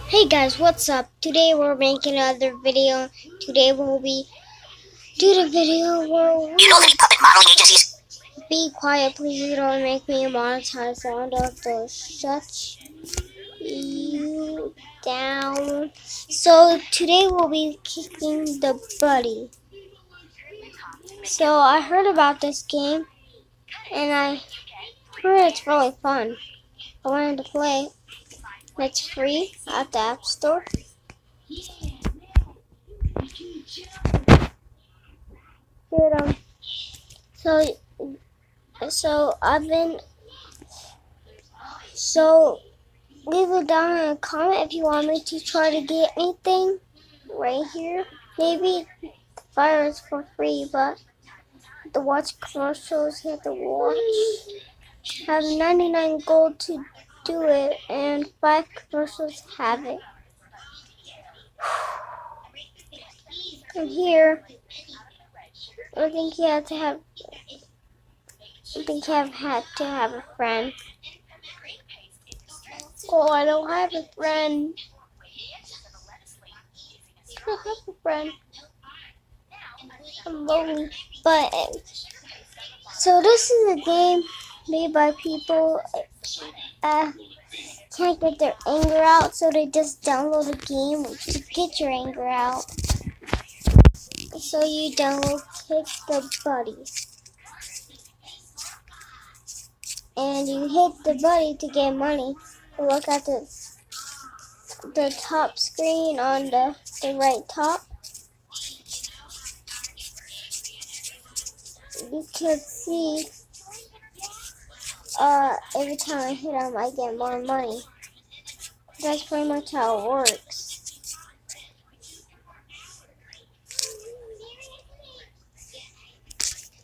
Hey guys, what's up? Today we're making another video. Today we'll do the video where we The puppet modeling agencies. be quiet, please. You don't make me monetize. Sound of the shut you down. So today we'll be kicking the buddy. So I heard about this game and I heard it's really fun. I wanted to play it. It's free at the App Store. Good, so I've been so leave it down in a comment if you want me to try to get anything right here. Maybe fire is for free, but to watch commercials, you have to watch. Have 99 gold to do it, and 5 commercials have it. And here, I think you have to have. I think you have had to have a friend. Oh, I don't have a friend. I don't have a friend. I'm lonely. But so this is a game made by people can't get their anger out, so they just download a game to get your anger out. So you download Kick the Buddy, and you hit the buddy to get money. Look at the top screen on the right top. You can see every time I hit them, I get more money. That's pretty much how it works.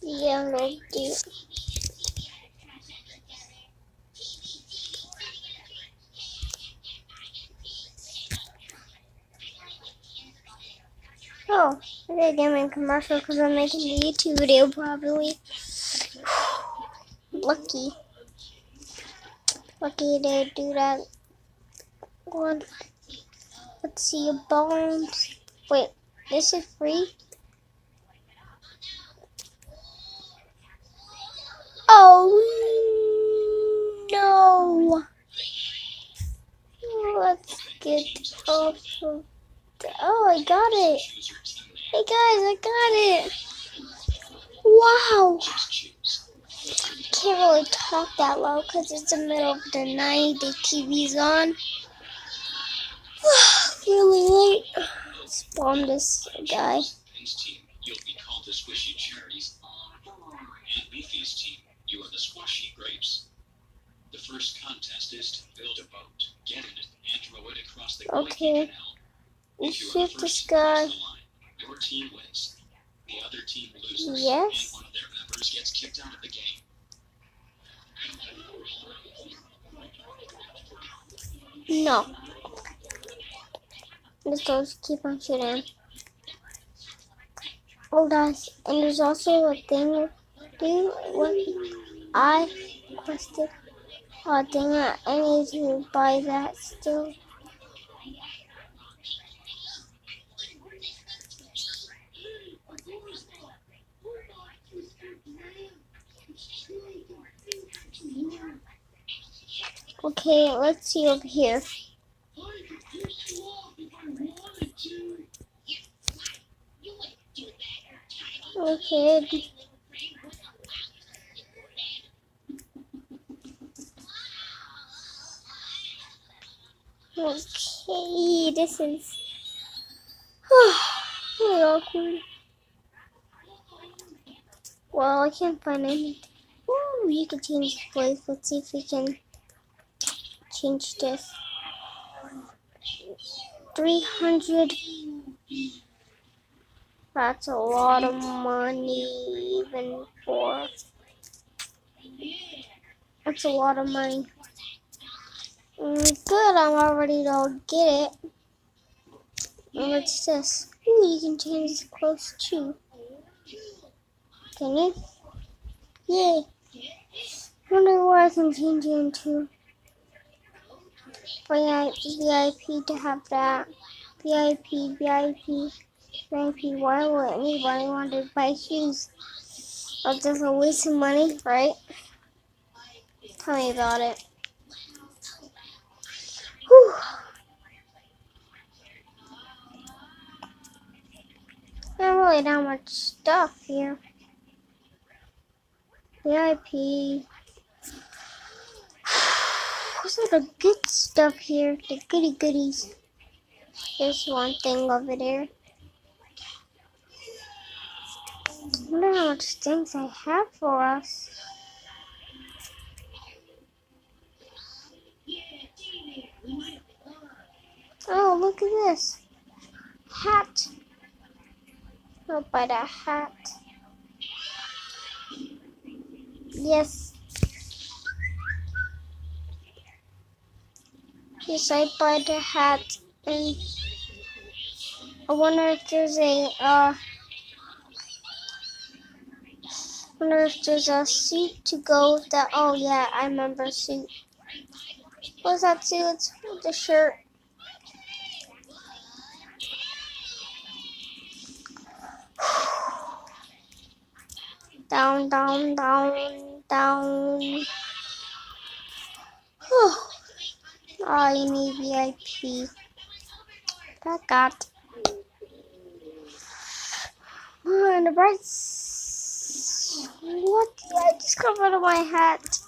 Yeah, no deal. Oh, I did get my commercial because I'm making a YouTube video probably. Lucky. Lucky to do that one. Let's see, bones. Wait, this is free? Oh, no. Let's get off of Oh, I got it. Hey guys, I got it. Wow. Can't really talk that loud because it's the middle of the night. The TV's on. Really late. Let's bomb this guy. You'll be called the squishy cherries. And Beefy's team, you are the squashy grapes. The first contest is to build a boat, get in it, and row it across the Okay. Canal. Shoot this guy. Your team wins. The other team loses. Yes. And one of their members gets kicked out of the game. No. Let's just keep on shooting. Oh, guys, and there's also a thing. What I requested. Oh, dang it! I need to buy that still. Okay, let's see over here. Okay. Okay, this is really awkward. Well, I can't find anything. Ooh, you can change the place. Let's see if we can change this. 300. That's a lot of money, even for. That's a lot of money. Good, I'm already to get it. What's this? Ooh, you can change the clothes too. Can you? Yay. I wonder where I can change it into. VIP to have that. VIP, VIP, VIP. Why would anybody want to buy shoes? That's just a waste of money, right? Tell me about it. Whew. Not really that much stuff here. VIP. What's all the good stuff here? The goody goodies. There's one thing over there. I wonder how much things I have for us. Oh, look at this. Hat. I'll buy that hat. Yes. Yes, I buy the hat. And I wonder if there's a suit to go with that. Oh yeah, I remember a suit. What's that suit? It's the shirt. Down, down, down, down. Oh, I need VIP. That got. Oh, and the brights. What did I just come out of my hat?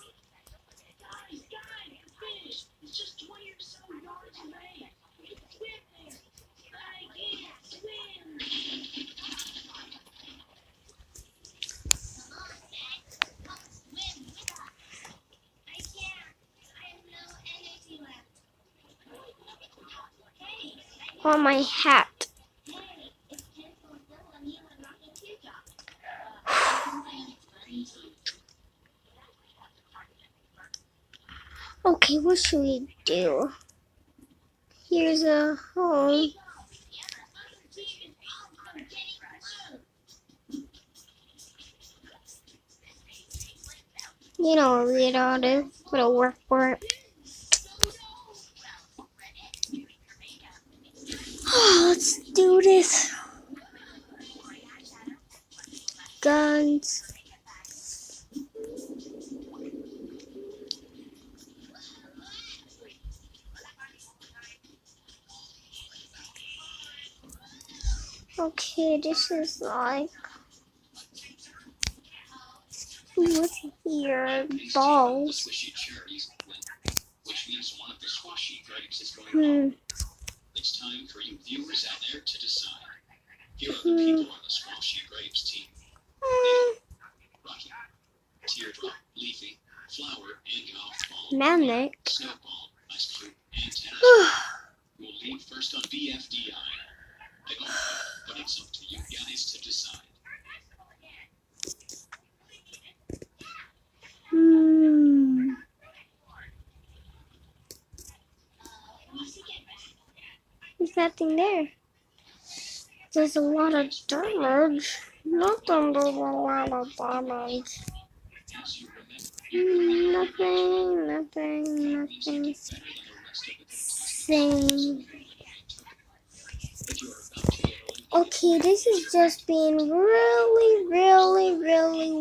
On my hat. Okay, what should we do? Here's a home. You know, read all this. It'll work for it. Let's do this. Guns. Okay, this is like. What's here? Balls. Which means one of the squashy grapes is going on. It's time for you viewers out there to decide. Here are the people on the squashy grapes team. Rocky, Teardrop, Leafy, Flower, and Golf Ball. Manic. Snowball, Ice Cube, and Tennis. We'll lead first on BFDI. I don't know, but it's up to you guys to decide. There's nothing there. There's a lot of damage. Nothing, there's a lot of damage. Nothing. Same. Okay, this is just being really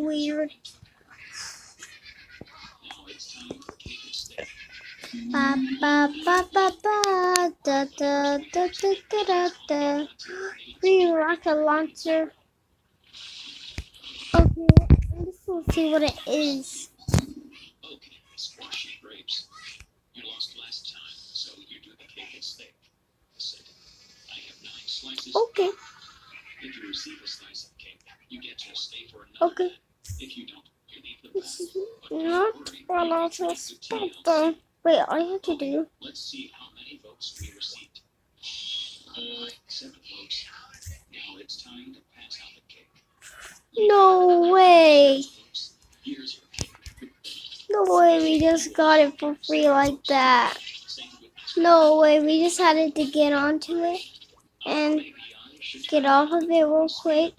weird. Ba ba ba ba ba da da da da da da da. Free rocket launcher. Okay, let's see what it is. Okay, squashy grapes. You lost last time, so you do the cake and steak. Second, I have 9 slices. Okay. If you receive a slice of cake, you get to stay for another. Okay. If you don't, you leave the This is not what I was expecting. Wait, all I have to do. Let's see how many votes we received. 7 votes. Now it's time to pass out the cake. No way. Here's your cake. No way, we just got it for free like that. No way, we just had to get onto it and get off of it real quick.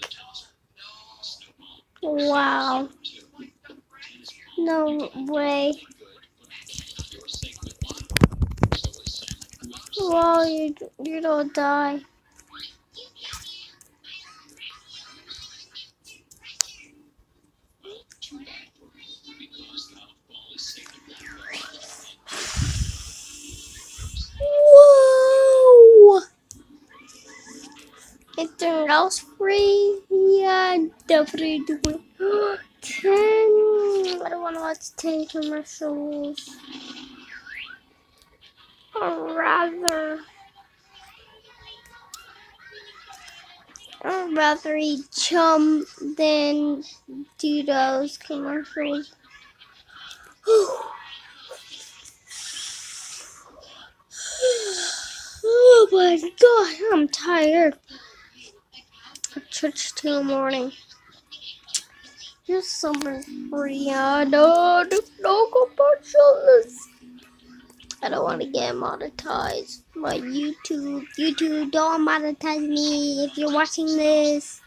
Wow. No way. Well, you don't die. Too bad for you, because golf ball is safe to Whoa! It turned out free. Yeah, definitely do it. 10. I don't want to watch 10 commercials. Or rather, I'd rather eat chum than do those commercials. Oh my god, I'm tired. Church till the morning. Here's something free. No commercials. I don't want to get monetized. My YouTube, don't monetize me if you're watching this.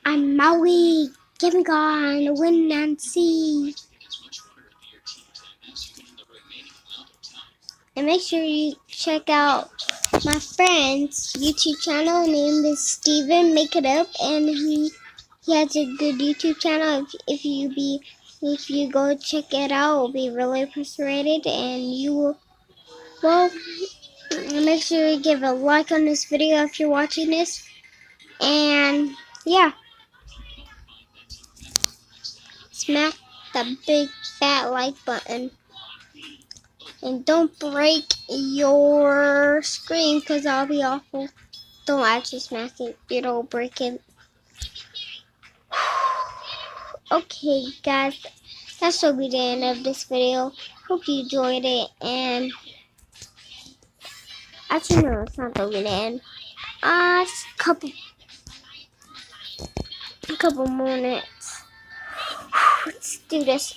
I'm Maui, Kevin Gone, Win Nancy. And make sure you check out my friend's YouTube channel. Name is Steven Make It Up, and he has a good YouTube channel. If you go check it out, it'll be really persuaded, and you will. Well, make sure you give a like on this video if you're watching this, and yeah, smack that big fat like button. And don't break your screen because that'll be awful. Don't actually smack it. It'll break it. Okay, guys. That's will be the end of this video. Hope you enjoyed it. And actually, no, it's not the end. Just a couple more minutes. Let's do this.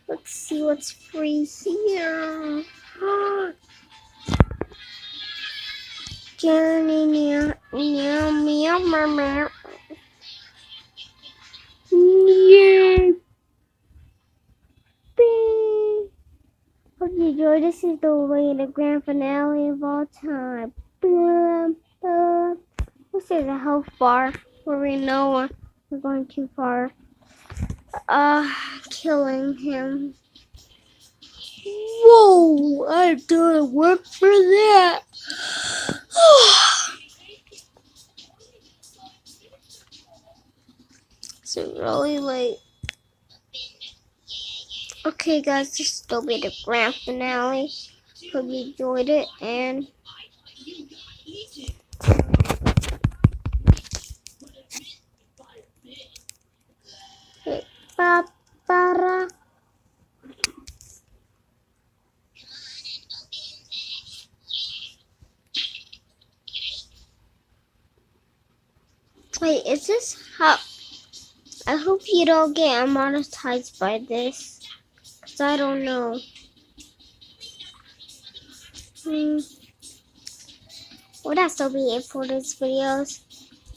Let's see what's free here. Journey meow meow meow meow meow. Yeah. Hope you enjoyed. This is the way the grand finale of all time. This is a health bar where we know we're going too far. Killing him. Whoa! I didn't work for that. It's really late. Okay, guys, this will be the grand finale. Hope you enjoyed it, and ba-ba-ra. Wait, is this how? I hope you don't get monetized by this, because I don't know. Well, that's will be it for this video.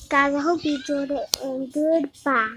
Guys, I hope you enjoyed it, and goodbye.